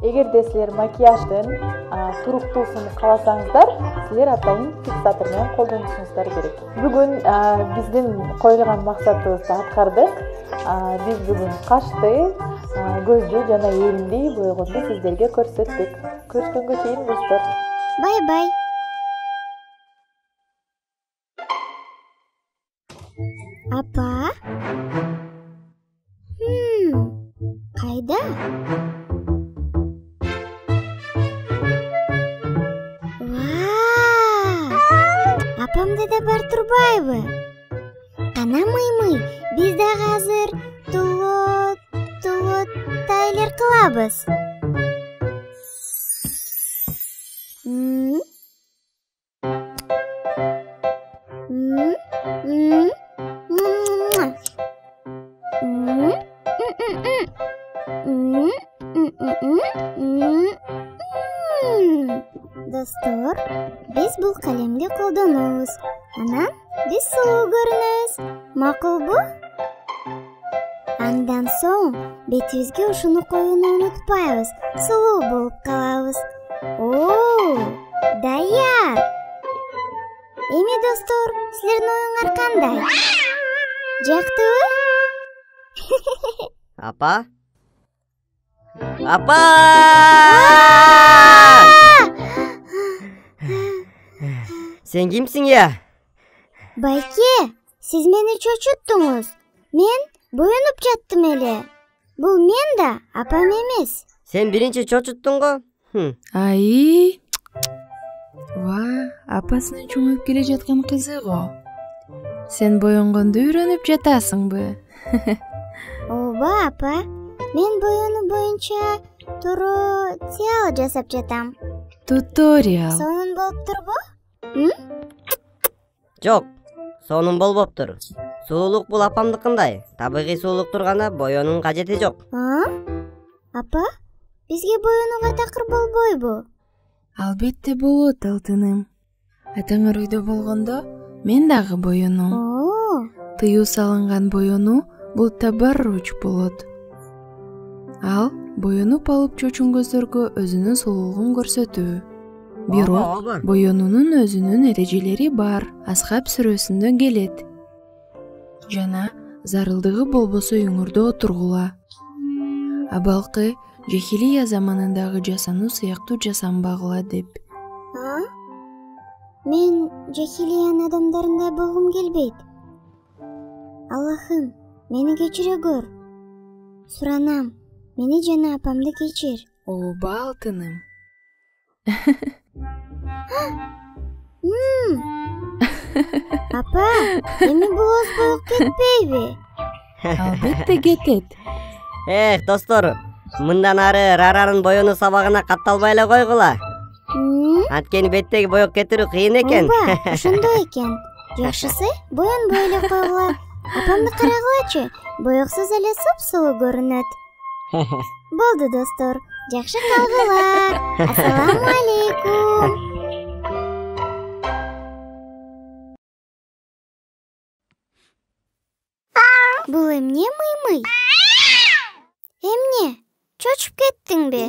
Эгерде силер макияждын туруктуусун кааласаңыздар, силер атайын фиксатор менен колдонушуңуздар керек. Бүгүн биздин коюлган максатыбызды аткардык. Биз бүгүн кашты, көздү жана элимди бойгонду сиздерге көрсөттүк. Көрүшкөнгө чейин достор. Бай-бай. Апа? Кайда? Апамда да бар турбайбы? Кана мый, биз дагы азыр тулот тайлер кылабыз. Достор, биз бул калемди колдонобуз. Анан биз сулуу көрүнөбүз. Макулбу? Андан соң бетибизге ушуну коюуну унутпайбыз. Сулуу болуп калабыз. Даяр. Эми достор, силердин оюңар кандай? Жактыбы? Апа? Апа! Сен кимсиң я? Байке, сиз мени чочуттуңуз. Мен боюнуп жаттым эле. Бул мен да, апам эмес. Сен биринчи чочуттуң го? Ай. Апасына чоңоюп келе жаткан кызы го. Сен боёнгонду үйрөнүп жатасыңбы? Ооба, апа. Мен боюну боюнча туруциал жасап жатам. Туториал. Сонун болуп турбу? Жок, сонун болбоптур. Сулуулук бул апамдыкындай. Табигый сулуулуктур гана, боёнун кажети жок. Апа, бизге боюнууга такыр болбойбу? Албетте болот, алтыным. Атаңар үйдө болгондо мен дагы боюнум. Тыюу салынган боюнуу бул табарруч болот. Ал боюнуп алып чочунгөздөргө өзүнүн сулуулугун көрсөтүү. Бирок боюнуунун өзүнүн эрежелери бар, асхаб сүрөсүндө келет. Жана зарылдыгы болбосо үңүрдө отургула. Абалкы жахилия заманындагы жасануу сыяктуу жасанбагыла деп. Мен жахилиянын адамдарындай болгум келбейт. Аллахым, мени кечире көр. Суранам, мени жана апамды кечир. Ооба, алтыным. Апа, эми бул оз болуп кетпейби? Албетте кетет. Достор, мындан ары Раранын боюну сабагына катталбай эле койгула. Анткени беттеги боек кетирүү кыйын экен. Ооба, ошондой экен. Жакшысы, боенбой эле койгула. Апамды карагылачы, боексуз эле сулуу көрүнөт. Болду достор, жакшы калгыла. Ассаламу алейкум. Бул эмне мый? Эмне? Чочуп кеттиңби?